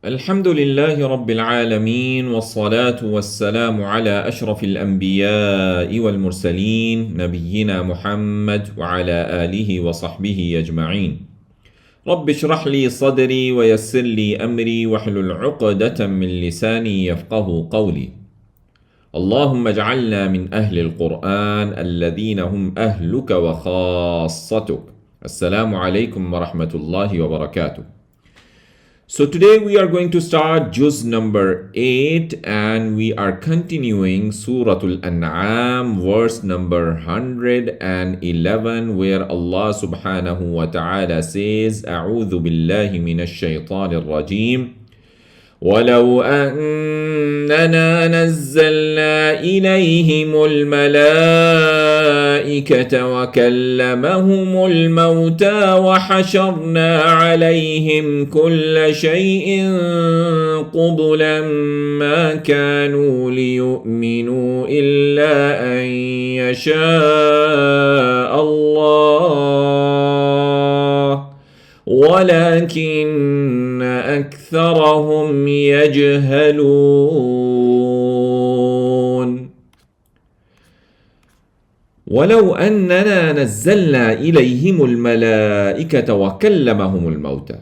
الحمد لله رب العالمين والصلاة والسلام على أشرف الأنبياء والمرسلين نبينا محمد وعلى آله وصحبه أجمعين. رب اشرح لي صدري ويسر لي أمري واحلل عقدة من لساني يفقه قولي. اللهم اجعلنا من أهل القرآن الذين هم أهلك وخاصتك. السلام عليكم ورحمة الله وبركاته. So today we are going to start juz number 8 and we are continuing Surah Al-An'am verse number 111 where Allah subhanahu wa ta'ala says أعوذ بالله من الشيطان الرجيم ولو أننا نزلنا إليهم الملائكة وكلمهم الموتى وحشرنا عليهم كل شيء قبلا ما كانوا ليؤمنوا إلا أن يشاء الله ولكن أكثرهم يجهلون. ولو أننا نزلنا إليهم الملائكة وكلمهم الموتى.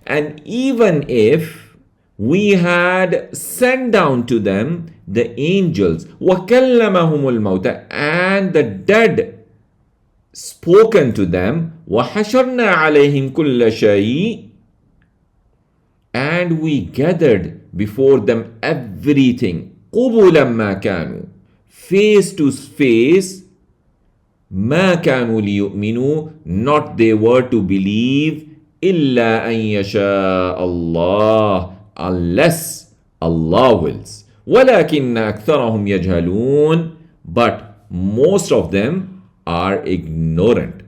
And even if we had sent down to them the angels وكلمهم الموتى and the dead spoken to them وحشرنا عليهم كل شيء and we gathered before them everything قبلا ما كانوا face to face ما كانوا ليؤمنوا not they were to believe إلا أن يشاء الله unless Allah wills ولكن أكثرهم يجهلون but most of them are ignorant.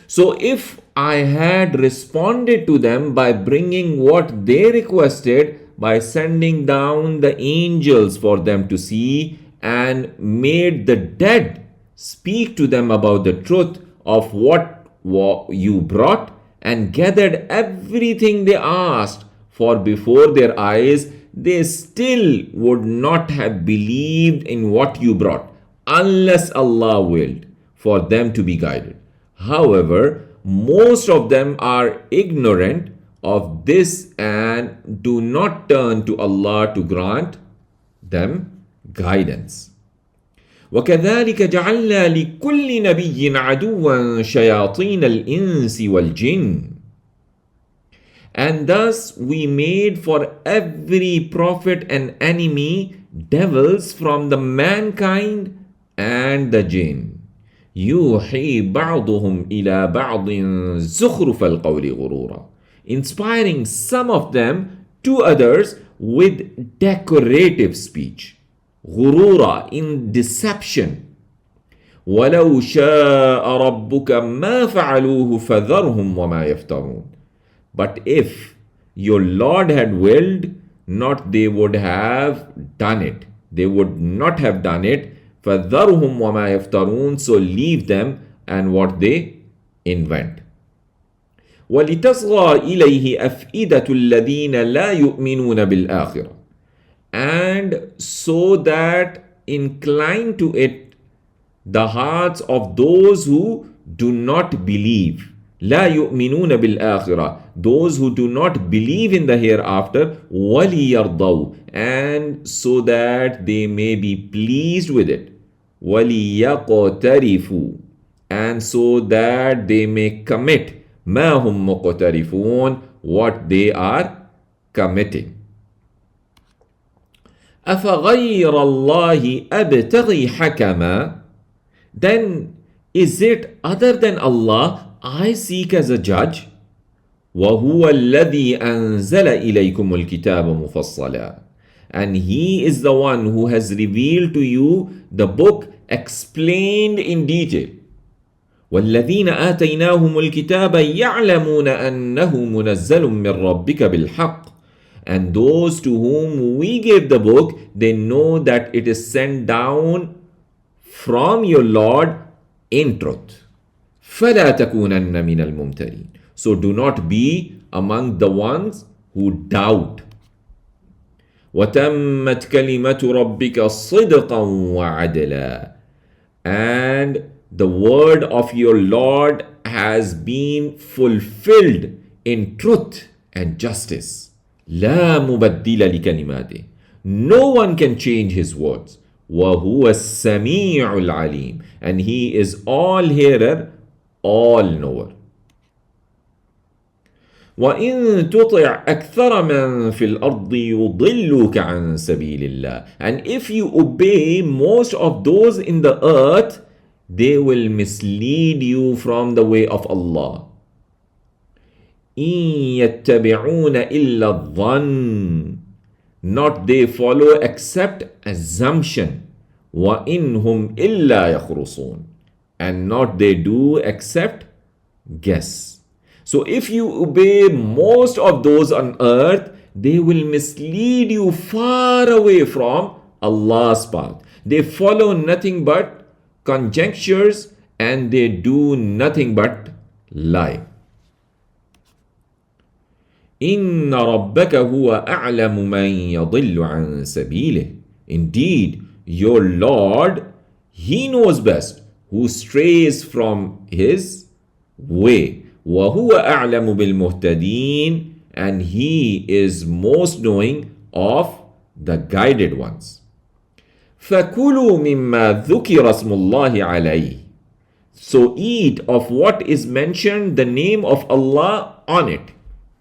So if I had responded to them by bringing what they requested, by sending down the angels for them to see and made the dead speak to them about the truth of what you brought and gathered everything they asked for before their eyes, they still would not have believed in what you brought unless Allah willed for them to be guided. However, most of them are ignorant of this and do not turn to Allah to grant them guidance. وكذلك جعلنا لكل نبي عدوا شياطين الإنس والجن. And thus we made for every prophet an enemy, devils from the mankind and the jinn. يوحي بعضهم إلى بعض زخرف القول غرورا. Inspiring some of them to others with decorative speech. غرورا, in deception. ولو شاء ربك ما فعلوه فذرهم وما يفترون. But if your Lord had willed, not they would have done it. They would not have done it. فَذَرْهُمْ وَمَا يَفْتَرُونَ. So leave them and what they invent. وَلِتَصْغَى إِلَيْهِ أَفْئِدَةُ الَّذِينَ لَا يُؤْمِنُونَ بِالْآخِرَةِ. And so that incline to it the hearts of those who do not believe. لا يؤمنون بالآخرة. Those who do not believe in the hereafter. وَلِيَرْضَوْا. And so that they may be pleased with it. وَلِيَقْتَرِفُوا. And so that they may commit مَا هُمْ مُقْتَرِفُونَ. What they are committing. أَفَغَيْرَ اللَّهِ أَبْتَغِي حَكَمًا. Then is it other than Allah I seek as a judge? وَهُوَ الَّذِي أَنزَلَ إِلَيْكُمُ الْكِتَابَ مُفَصَّلًا. And He is the one who has revealed to you the book explained in detail. وَالَّذِينَ آتَيْنَاهُمُ الْكِتَابَ يَعْلَمُونَ أَنَّهُ مُنَزَّلٌ مِّن رَبِّكَ بِالْحَقِّ. And those to whom we gave the book, they know that it is sent down from your Lord in truth. فَلَا تَكُونَنَّ مِنَ الْمُمْتَرِينَ. So do not be among the ones who doubt. وَتَمَّتْ كَلِمَةُ رَبِّكَ صِدْقًا وَعَدْلًا. And the word of your Lord has been fulfilled in truth and justice. لا مبدل لكلماته. No one can change his words. وهو السميع العليم. And he is all hearer, all knower. وَإِن تُطِعْ أَكْثَرَ مَنْ فِي الْأَرْضِ يُضِلُّكَ عَنْ سَبِيلِ اللَّهِ. And if you obey most of those in the earth, they will mislead you from the way of Allah. إِن يَتَّبِعُونَ إِلَّا الظَّنَّ. Not they follow except assumption. وَإِنْ هُمْ إِلَّا يَخْرُصُونَ. And not they do except guess. So if you obey most of those on earth, they will mislead you far away from Allah's path. They follow nothing but conjectures and they do nothing but lie. إِنَّ رَبَّكَ هُوَ أَعْلَمُ مَنْ يَضِلُّ عَنْ سَبِيلِهِ. Indeed, your Lord, He knows best who strays from His way. وَهُوَ أَعْلَمُ بِالْمُهْتَدِينَ. And He is most knowing of the guided ones. فَكُلُوا مِمَّا ذُكِرَ اسْمُ اللَّهِ عَلَيْهِ. So eat of what is mentioned the name of Allah on it.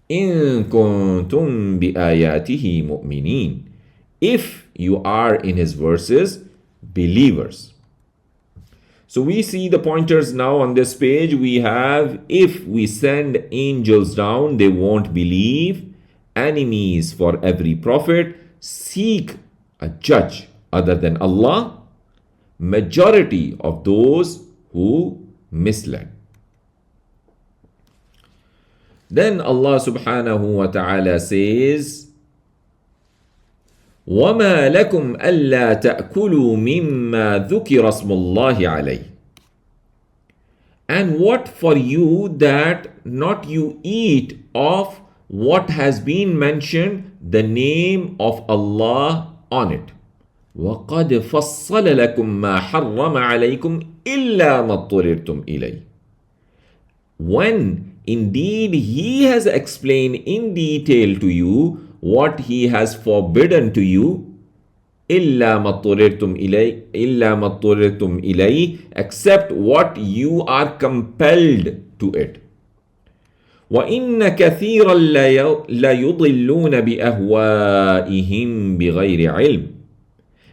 إِن كُنتُم بِآيَاتِهِ مُؤْمِنِينَ. If you are in His verses believers. So we see the pointers now on this page. We have, if we send angels down, they won't believe. Enemies for every prophet. Seek a judge other than Allah. Majority of those who misled. Then Allah subhanahu wa ta'ala says, وَمَا لَكُمْ أَلَّا تَأْكُلُوا مِمَّا ذُكِرَ اسْمُ اللَّهِ عَلَيْهِ. And what for you that not you eat of what has been mentioned the name of Allah on it. وَقَدْ فَصَّلَ لَكُمْ مَا حَرَّمَ عَلَيْكُمْ إِلَّا مَا اضْطُرِرْتُمْ إِلَيْهِ. When indeed He has explained in detail to you what He has forbidden to you, إِلَّا مَا اضْطُرِرْتُمْ إِلَيْهِ, except what you are compelled to it. وَإِنَّ كَثِيرًا لَيُضِلُّونَ بِأَهْوَائِهِمْ بِغَيْرِ عِلْمٍ.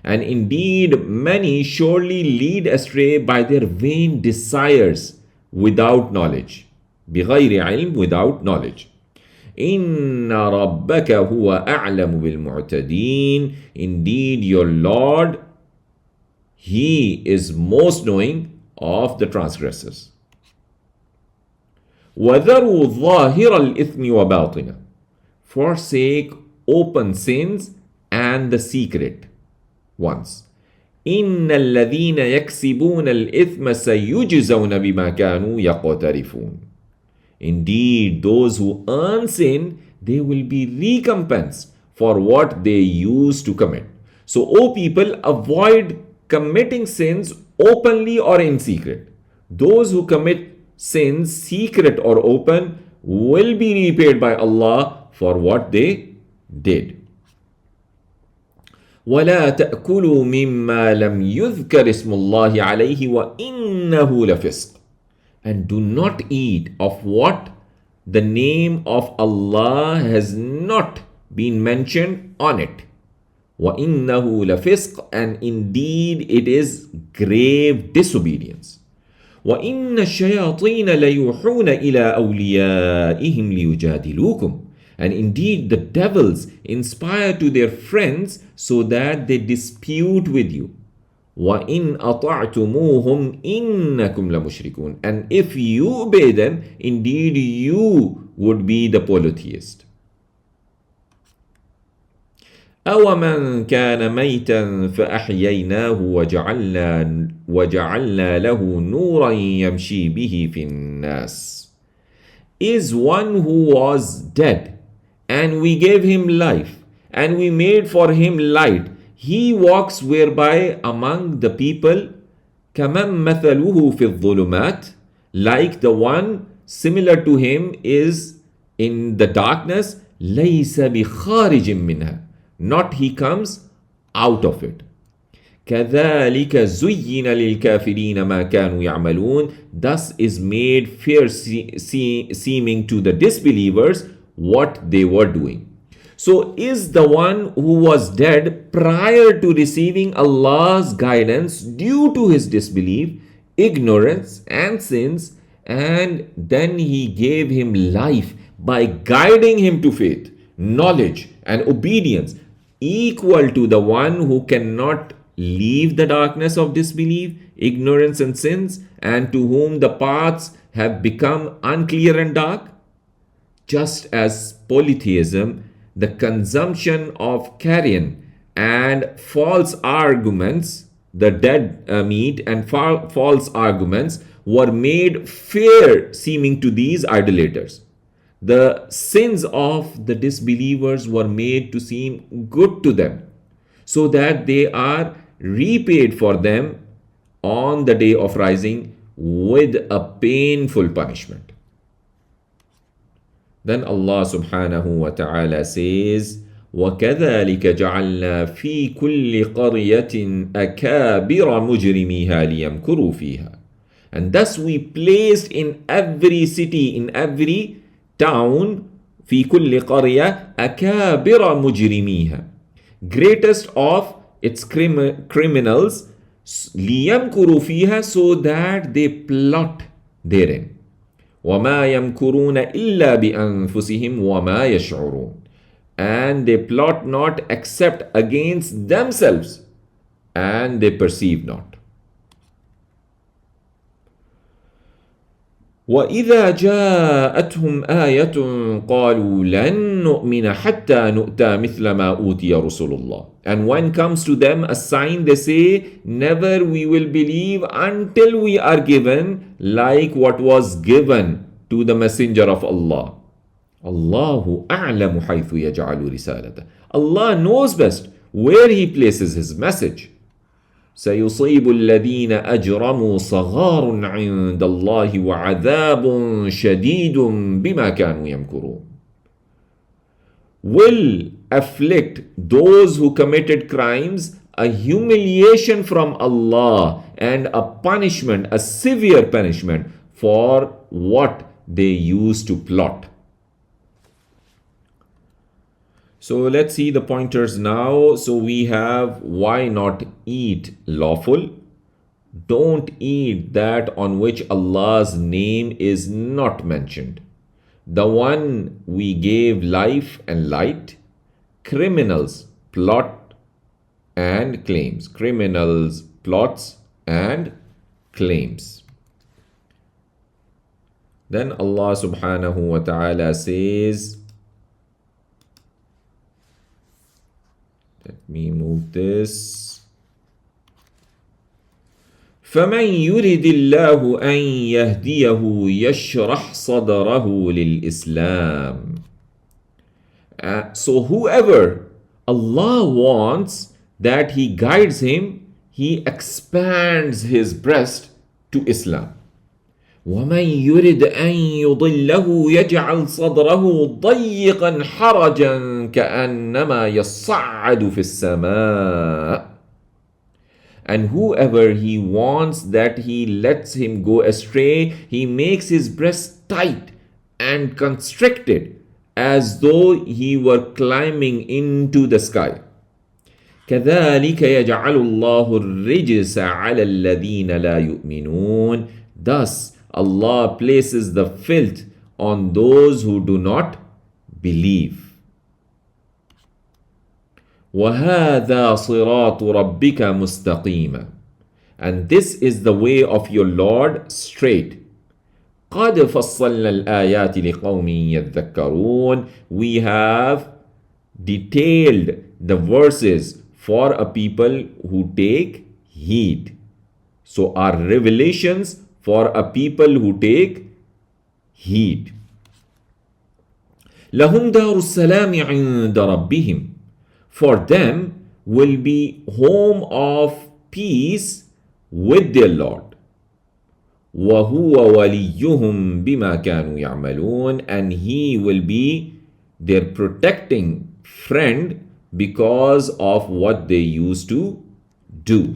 And indeed many surely lead astray by their vain desires without knowledge. بِغَيْرِ عِلْمٍ, without knowledge. إِنَّ رَبَّكَ هُوَ أَعْلَمُ بِالْمُعْتَدِينَ. Indeed, your Lord, He is most knowing of the transgressors. وَذَرُوا ظَاهِرَ الْإِثْمِ وَبَاطِنَهُ. Forsake open sins and the secret ones. إِنَّ الَّذِينَ يَكْسِبُونَ الْإِثْمَ سَيُجْزَوْنَ بِمَا كَانُوا يَقْتَرِفُونَ. Indeed, those who earn sin, they will be recompensed for what they used to commit. So, O people, avoid committing sins openly or in secret. Those who commit sins, secret or open, will be repaid by Allah for what they did. وَلَا تَأْكُلُوا مِمَّا لَمْ يُذْكَرِ اسْمُ اللَّهِ عَلَيْهِ وَإِنَّهُ لَفِسْقٌ. And do not eat of what the name of Allah has not been mentioned on it. وَإِنَّهُ لَفِسْقٌ. And indeed it is grave disobedience. وَإِنَّ الشَّيَاطِينَ لَيُوحُونَ إِلَىٰ أَوْلِيَائِهِمْ لِيُجَادِلُوكُمْ. And indeed the devils inspire to their friends so that they dispute with you. وَإِنْ أَطَعْتُمُوهُمْ إِنَّكُمْ لَمُشْرِكُونَ. And if you obey them, indeed you would be the polytheist. أَوَمَنْ كَانَ مَيْتًا فَأَحْيَيْنَاهُ وَجَعَلْنَا لَهُ نُورًا يَمْشِي بِهِ فِي النَّاسِ. Is one who was dead, and we gave him life, and we made for him light. He walks whereby among the people, كَمَنْ مَثَلُهُ فِي الظُّلُمَاتِ, like the one similar to him is in the darkness, لَيْسَ بِخَارِجٍ مِّنْهَا, not he comes out of it. كَذَلِكَ زُيِّنَ لِلْكَافِرِينَ مَا كَانُوا يَعْمَلُونَ, thus is made fair seeming to the disbelievers what they were doing. So is the one who was dead prior to receiving Allah's guidance due to his disbelief, ignorance and sins, and then he gave him life by guiding him to faith, knowledge and obedience, equal to the one who cannot leave the darkness of disbelief, ignorance and sins, and to whom the paths have become unclear and dark? Just as polytheism, the consumption of carrion and false arguments, the dead meat and false arguments were made fair seeming to these idolaters. The sins of the disbelievers were made to seem good to them, so that they are repaid for them on the day of rising with a painful punishment. Then Allah subhanahu wa ta'ala says, وَكَذَلِكَ جَعَلْنَا فِي كُلِّ قَرْيَةٍ أَكَابِرَ مُجْرِمِيهَا لِيَمْكُرُوا فِيهَا. And thus we placed in every city, in every town, في كل قرية أكابر مجرميها, greatest of its criminals, ليمكروا فيها, so that they plot therein. وما يمكرون إلا بأنفسهم وما يشعرون, and they plot not except against themselves, and they perceive not. وَإِذَا جَاءَتْهُمْ آيَةٌ قَالُوا لَن نُؤْمِنَ حَتَّى نُؤْتَى مِثْلَ مَا أُوتِيَ رُسُلُ اللَّهِ. And when comes to them a sign, they say, never we will believe until we are given like what was given to the messenger of Allah. Allahu a'lamu haythu yaj'alu risalata. Allah knows best where he places his message. سيصيب الذين أجرموا صغار عند الله وعذاب شديد بما كانوا يمكرون. Will afflict those who committed crimes a humiliation from Allah and a punishment, a severe punishment for what they used to plot. So let's see the pointers now. So we have, why not eat lawful? Don't eat that on which Allah's name is not mentioned. The one we gave life and light. Criminals plot and claims. Criminals plots and claims. Then Allah subhanahu wa ta'ala says, let me move this. فَمَنْ يُرِدِ اللَّهُ أَنْ يَهْدِيَهُ يَشْرَحْ صَدْرَهُ لِلْإِسْلَامِ. So whoever Allah wants that He guides him, He expands his breast to Islam. وَمَنْ يُرِدْ أَنْ يُضِلَّهُ يَجْعَلْ صَدْرَهُ ضَيِّقًا حَرَجًا كَأَنَّمَا يَصَّعَّدُ فِي السَّمَاءِ. And whoever He wants that He lets him go astray, He makes his breast tight and constricted as though he were climbing into the sky. كَذَلِكَ يَجْعَلُ اللَّهُ الرِّجْسَ عَلَى الَّذِينَ لَا يُؤْمِنُونَ. Thus Allah places the filth on those who do not believe. وَهَذَا صِرَاطُ رَبِّكَ مُسْتَقِيمًا. And this is the way of your Lord straight. قَدْ فَصَّلْنَا الْآيَاتِ لِقَوْمٍ يَذَّكَّرُونَ. We have detailed the verses for a people who take heed. So our revelations for a people who take heed. لهم دار السلام عند ربهم. For them will be home of peace with their Lord. وهو وليهم بما كانوا يعملون, and he will be their protecting friend because of what they used to do.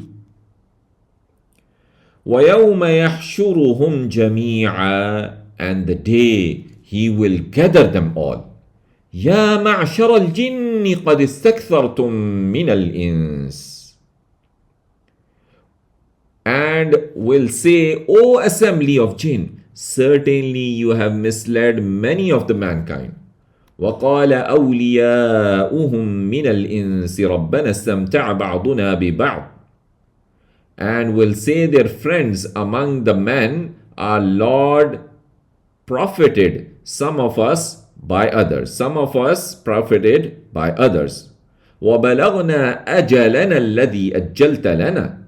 وَيَوْمَ يَحْشُرُهُمْ جَمِيعًا, and the day he will gather them all. يَا مَعْشَرَ الْجِنِّ قَدْ اسْتَكْثَرْتُم مِّنَ الْإِنسِ, and will say, O assembly of jinn, certainly you have misled many of the mankind. وقال أولياؤهم من الإنس ربنا استمتع بعضنا ببعض, and will say their friends among the men, our Lord profited some of us by others, some of us profited by others. وبلغنا أجلنا الذي أجلت لنا,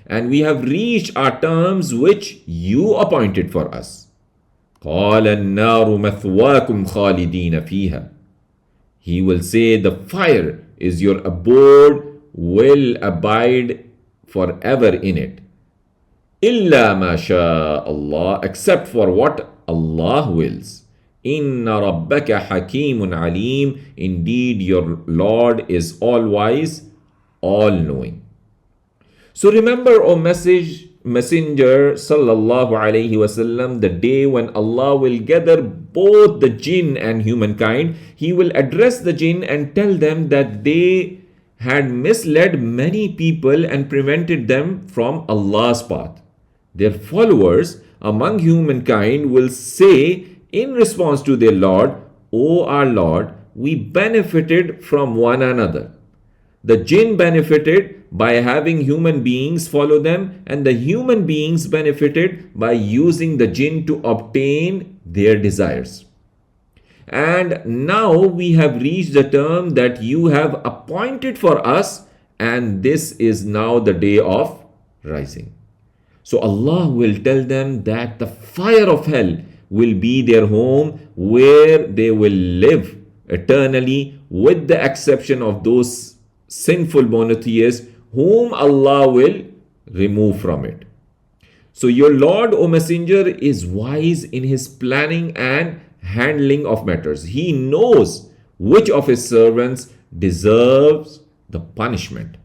and we have reached our terms which you appointed for us. قال النار مثواكم خالدين فيها. He will say, the fire is your abode, will abide forever in it. إلا ما شاء Allah, except for what Allah wills. إن ربك حكيم عليم, indeed your Lord is all wise, all knowing. So remember, O Messenger sallallahu alaihi wasallam, the day when Allah will gather both the jinn and humankind. He will address the jinn and tell them that they had misled many people and prevented them from Allah's path. Their followers among humankind will say in response to their Lord, O our Lord, we benefited from one another. The jinn benefited by having human beings follow them, and the human beings benefited by using the jinn to obtain their desires. And now we have reached the term that you have appointed for us, and this is now the day of rising. So Allah will tell them that the fire of hell will be their home, where they will live eternally, with the exception of those sinful monotheists whom Allah will remove from it. So your Lord, O Messenger, is wise in his planning and handling of matters. He knows which of his servants deserves the punishment.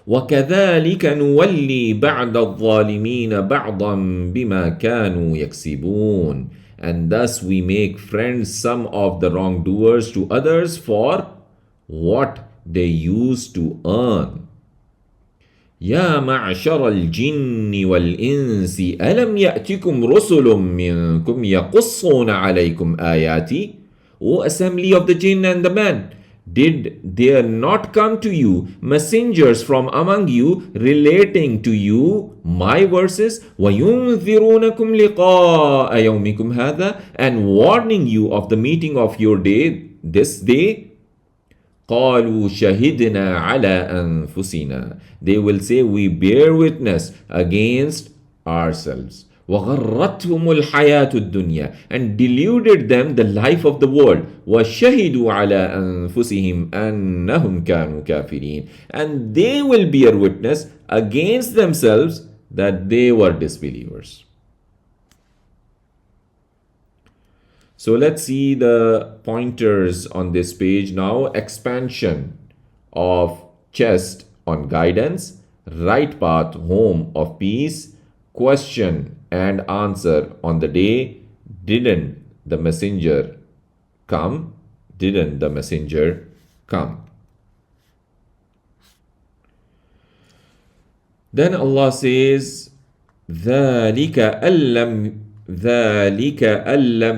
وَكَذَلِكَ نُوَلِّي بَعْضَ الظَّالِمِينَ بَعْضًا بِمَا كَانُوا يَكْسِبُونَ, and thus we make friends some of the wrongdoers to others for what they used to earn. يا معشر الجن والإنس ألم يأتكم رسل منكم يقصون عليكم آياتي. O assembly of the jinn and the man, did there not come to you messengers from among you relating to you my verses, وَيُنذِرُونَكُمْ لِقَاءَ يَوْمِكُمْ هَذَا, and warning you of the meeting of your day, this day? قالوا شهدنا على أنفسنا, they will say, we bear witness against ourselves. وغرتهم الحياة الدنيا, and deluded them the life of the world. وشهدوا على أنفسهم أنهم كانوا كافرين, and they will bear witness against themselves that they were disbelievers. So let's see the pointers on this page now. Expansion of chest on guidance, right path home of peace, question and answer on the day, didn't the messenger come? Didn't the messenger come? Then Allah says, ذَلِكَ أَلَّمْ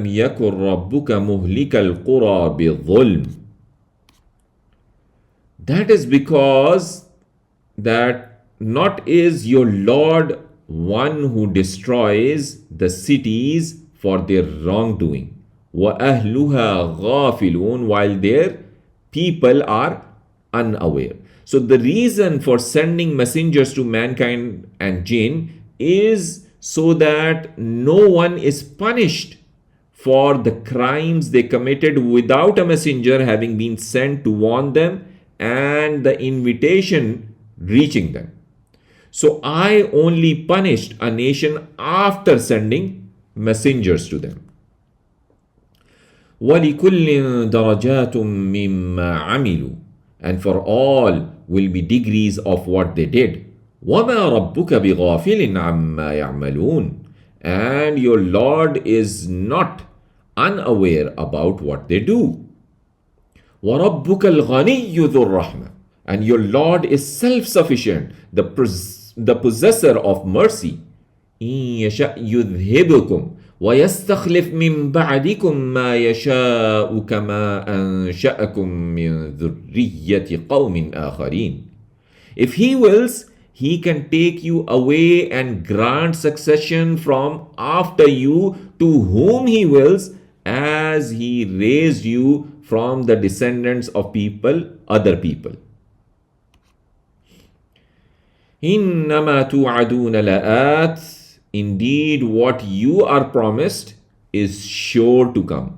يَكُنْ رَبُّكَ مُهْلِكَ الْقُرَى بِالظُّلْمِ. That is because that not is your Lord one who destroys the cities for their wrongdoing. وَأَهْلُهَا غَافِلُونَ, while their people are unaware. So the reason for sending messengers to mankind and jinn is so that no one is punished for the crimes they committed without a messenger having been sent to warn them and the invitation reaching them. So I only punished a nation after sending messengers to them. وَلِكُلٍّ دَرَجَاتٌ مِّمَّا عَمِلُوا, and for all will be degrees of what they did. وَمَا رَبُّكَ بِغَافِلٍ عَمَّا يَعْمَلُونَ, and your Lord is not unaware about what they do. وَرَبُّكَ الْغَنِيُّ ذُو الرَّحْمَةِ, and your Lord is self-sufficient, the possessor of mercy. إِن يَشَأْ يُذْهِبْكُمْ وَيَسْتَخْلِفْ مِنْ بَعْدِكُمْ مَا يَشَاءُ كَمَا أَنْشَأَكُمْ مِنْ ذُرِّيَّةِ قَوْمٍ آخَرِينَ. If He wills, He can take you away and grant succession from after you to whom He wills, as He raised you from the descendants of other people. إِنَّمَا تُوعَدُونَ لَآتٍ, indeed what you are promised is sure to come.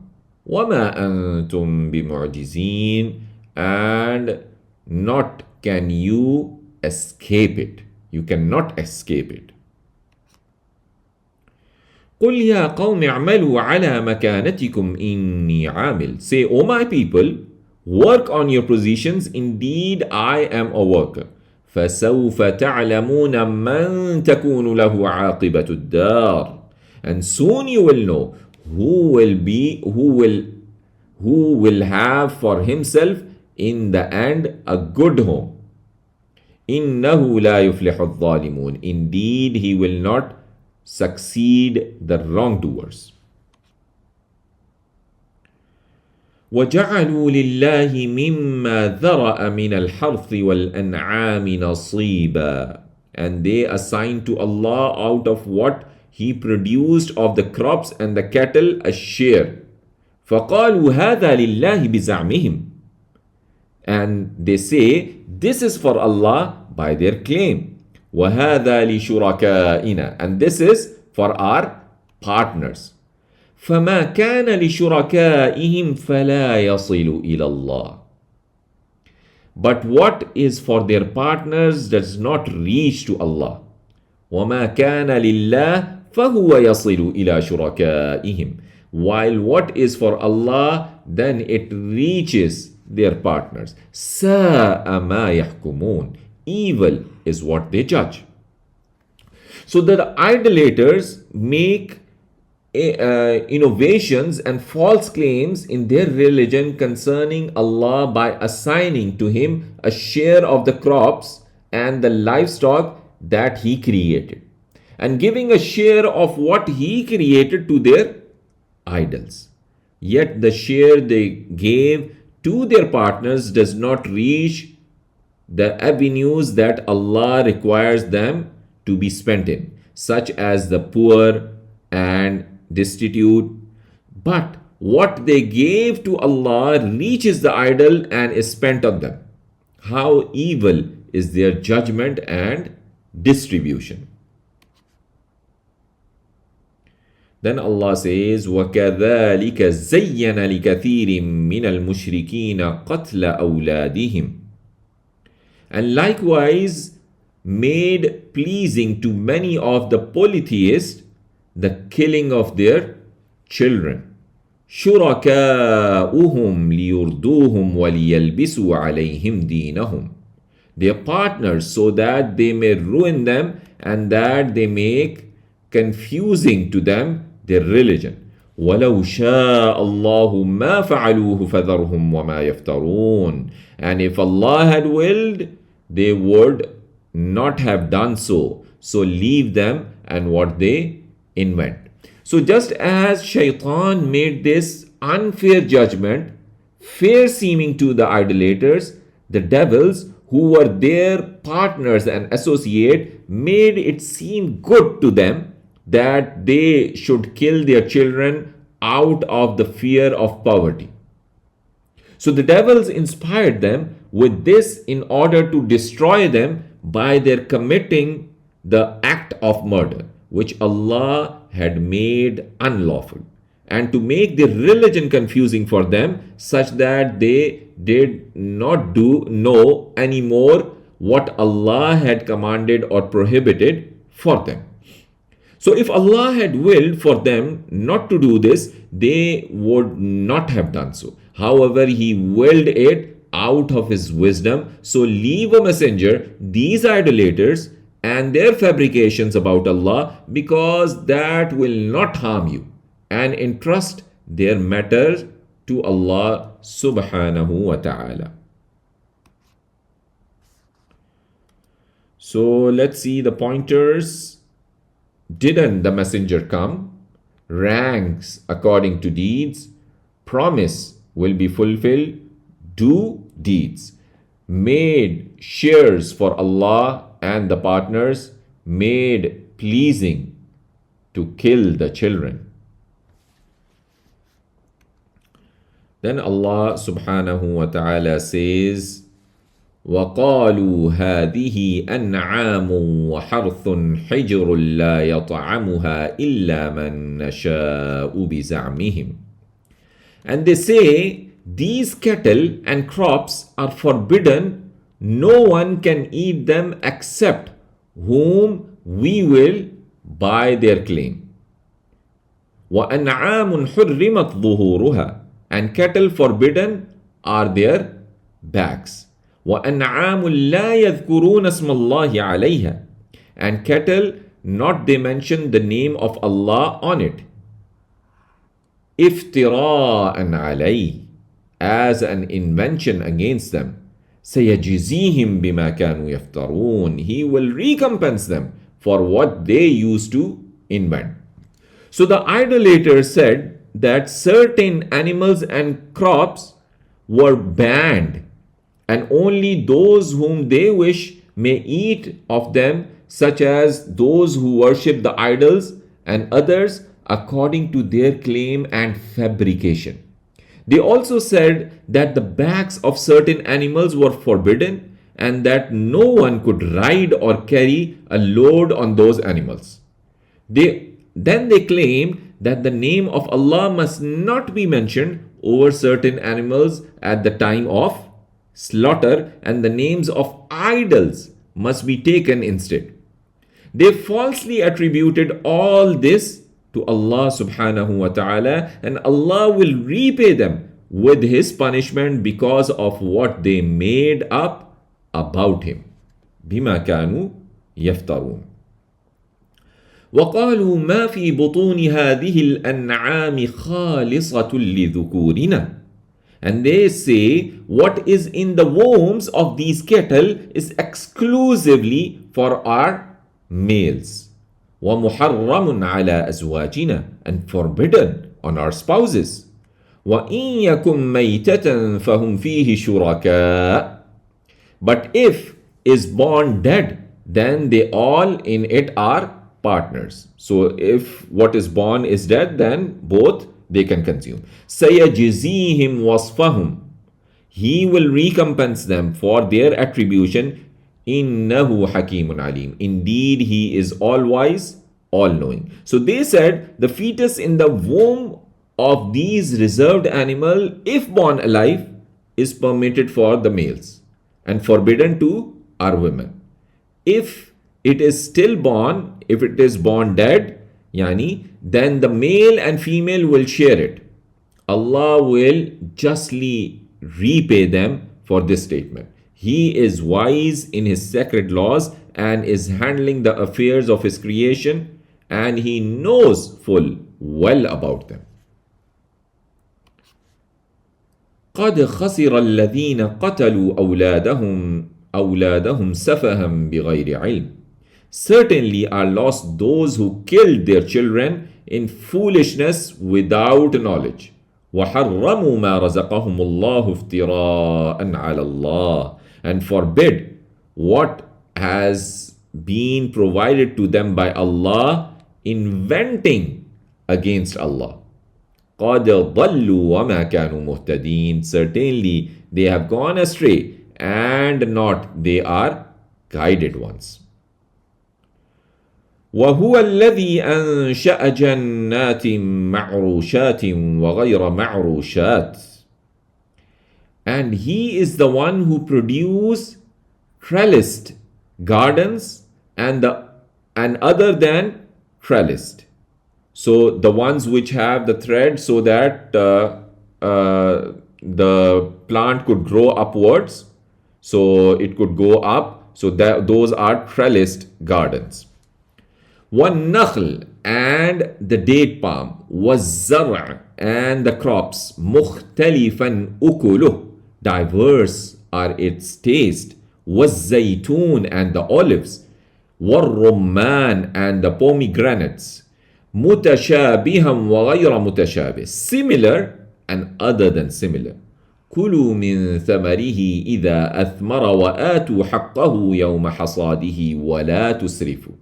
وَمَا أَنْتُمْ بِمُعْجِزِينَ, and not can you escape it. You cannot escape it. قُلْ يَا قَوْمِ اعْمَلُوا عَلَى مَكَانَتِكُمْ إِنِّي عَامِلٌ. Say, O my people, work on your positions, indeed I am a worker. فَسَوْفَ تَعْلَمُونَ مَنْ تَكُونُ لَهُ عَاقِبَةُ الدَّارِ, and soon you will know who will have for himself in the end a good home. إِنَّهُ لَا يُفْلِحُ الظَّالِمُونَ, indeed he will not succeed the wrongdoers. وَجَعَلُوا لِلَّهِ مِمَّا ذَرَأَ مِنَ الْحَرْثِ وَالْأَنْعَامِ نَصِيبًا, and they assigned to Allah out of what He produced of the crops and the cattle a share. فَقَالُوا هَذَا لِلَّهِ بِزَعْمِهِمْ, and they say, this is for Allah by their claim. وَهَذَا لِشُرَكَائِنَا, and this is for our partners. فَمَا كَانَ لِشُرَكَائِهِمْ فَلَا يَصِلُ إِلَى اللَّهِ, but what is for their partners does not reach to Allah. وَمَا كَانَ لِلَّهِ فَهُوَ يَصِلُ إِلَى شُرَكَائِهِمْ, while what is for Allah, then it reaches their partners. سَاءَ مَا يَحْكُمُونَ, evil is what they judge. So the idolaters make innovations and false claims in their religion concerning Allah by assigning to Him a share of the crops and the livestock that He created, and giving a share of what He created to their idols. Yet the share they gave to their partners does not reach the avenues that Allah requires them to be spent in, such as the poor and destitute. But what they gave to Allah reaches the idol and is spent on them. How evil is their judgment and distribution. Then Allah says, وَكَذَلِكَ زَيَّنَ لِكَثِيرٍ مِّنَ الْمُشْرِكِينَ قَتْلَ أَوْلَادِهِمْ, and likewise made pleasing to many of the polytheists the killing of their children. شُرَكَاؤُهُمْ لِيُرْدُوهُمْ وَلِيَلْبِسُوا عَلَيْهِمْ دِينَهُمْ, their partners, so that they may ruin them and that they make confusing to them their religion. وَلَوْ شَاءَ اللَّهُ مَا فَعَلُوهُ فَذَرْهُمْ وَمَا يَفْتَرُونَ, and if Allah had willed, they would not have done so. So leave them and what they invent. So just as Shaitan made this unfair judgment fair seeming to the idolaters, the devils who were their partners and associate made it seem good to them that they should kill their children out of the fear of poverty. So the devils inspired them with this in order to destroy them by their committing the act of murder, which Allah had made unlawful. and to make their religion confusing for them, such that they did not know anymore what Allah had commanded or prohibited for them. So, if Allah had willed for them not to do this, they would not have done so. However, He willed it out of His wisdom. So, leave a messenger, these idolaters, and their fabrications about Allah, because that will not harm you, and entrust their matter to Allah subhanahu wa ta'ala. So, let's see the pointers. Didn't the messenger come? Ranks according to deeds. Promise will be fulfilled. Do deeds. Made shares for Allah and the partners. Made pleasing to kill the children. Then Allah subhanahu wa ta'ala says, وقالوا هذه أنعام وحرث حجر لا يطعمها إلا من نشاء بزعمهم. And they say, these cattle and crops are forbidden, no one can eat them except whom we will by their claim. وأنعام حرمت ظهورها, and cattle forbidden are their backs. وَأَنْعَامٌ لَا يَذْكُرُونَ اسْمَ اللَّهِ عَلَيْهَا, and cattle not they mention the name of Allah on it. افتراء عليه, as an invention against them. سيجزيهم بما كانوا يفترون, He will recompense them for what they used to invent. So the idolaters said that certain animals and crops were banned, and only those whom they wish may eat of them, such as those who worship the idols, and others according to their claim and fabrication. They also said that the backs of certain animals were forbidden, and that no one could ride or carry a load on those animals. Then they claimed that the name of Allah must not be mentioned over certain animals at the time of slaughter, and the names of idols must be taken instead. They falsely attributed all this to Allah subhanahu wa ta'ala, and Allah will repay them with His punishment because of what they made up about Him. بما كانوا يفترون. وقالوا ما في بطون هذه الأنعام خالصة لذكورنا. And they say, what is in the wombs of these cattle is exclusively for our males. وَمُحَرَّمٌ عَلَى أَزْوَاجِنَا, and forbidden on our spouses. وَإِن يَكُن مَيْتَةً فَهُمْ فِيهِ شُرَكَاء. But if is born dead, then they all in it are partners. So if what is born is dead, then both they can consume. سَيَجْزِيهِمْ وَصْفَهُمْ. He will recompense them for their attribution. إِنَّهُ حَكِيمٌ عَلِيمٌ. Indeed, He is all-wise, all-knowing. So they said the fetus in the womb of these reserved animal, if born alive, is permitted for the males and forbidden to our women. If it is still born, if it is born dead, then the male and female will share it. Allah will justly repay them for this statement. He is wise in His sacred laws and is handling the affairs of His creation, and He knows full well about them. قد خسر الذين قتلوا أولادهم سفها بغير علم. Certainly are lost those who killed their children in foolishness without knowledge. وَحَرَّمُوا مَا رَزَقَهُمُ اللَّهُ افْتِرَاءً عَلَى اللَّهِ, and forbid what has been provided to them by Allah, inventing against Allah. قَدْ ضَلُّوا وَمَا كَانُوا مُهْتَدِينَ. Certainly they have gone astray, and not they are guided ones. وهو الذي أنشأ جنات معروشات وغير معروشات. And he is the one who produced trellised gardens and other than trellised. So the ones which have the thread so that the plant could grow upwards, so it could go up. So that those are trellised gardens. والنخل and the date palm, والزرع and the crops, مختلفا أكله, diverse are its taste, والزيتون and the olives, والرمان and the pomegranates, متشابها وغير متشابه, similar and other than similar. كلوا من ثمره إذا أثمر وآتوا حقه يوم حصاده ولا تسرفوا.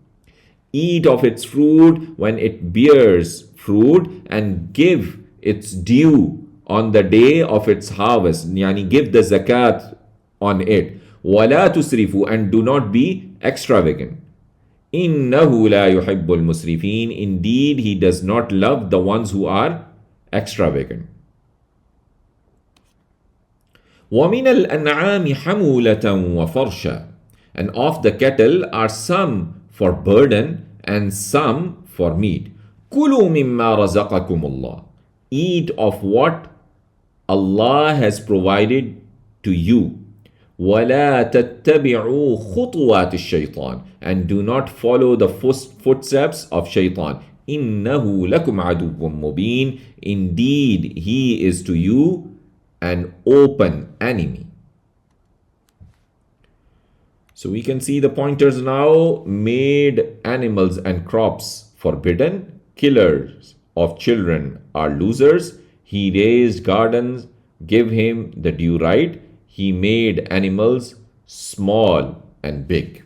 Eat of its fruit when it bears fruit and give its due on the day of its harvest. Yani give the zakat on it. ولا تسرفوا, and do not be extravagant. إنه لا يحب المسرفين. Indeed, he does not love the ones who are extravagant. ومن الأنعام حمولة وفرشا. And of the cattle are some for burden and some for meat. كلوا مما رزقكم الله. Eat of what Allah has provided to you. ولا تتبعوا خطوات الشيطان. And do not follow the footsteps of shaitan. إنه لكم عدو مبين. Indeed, he is to you an open enemy. So we can see the pointers now. Made animals and crops forbidden. Killers of children are losers. He raised gardens, give him the due right. He made animals small and big.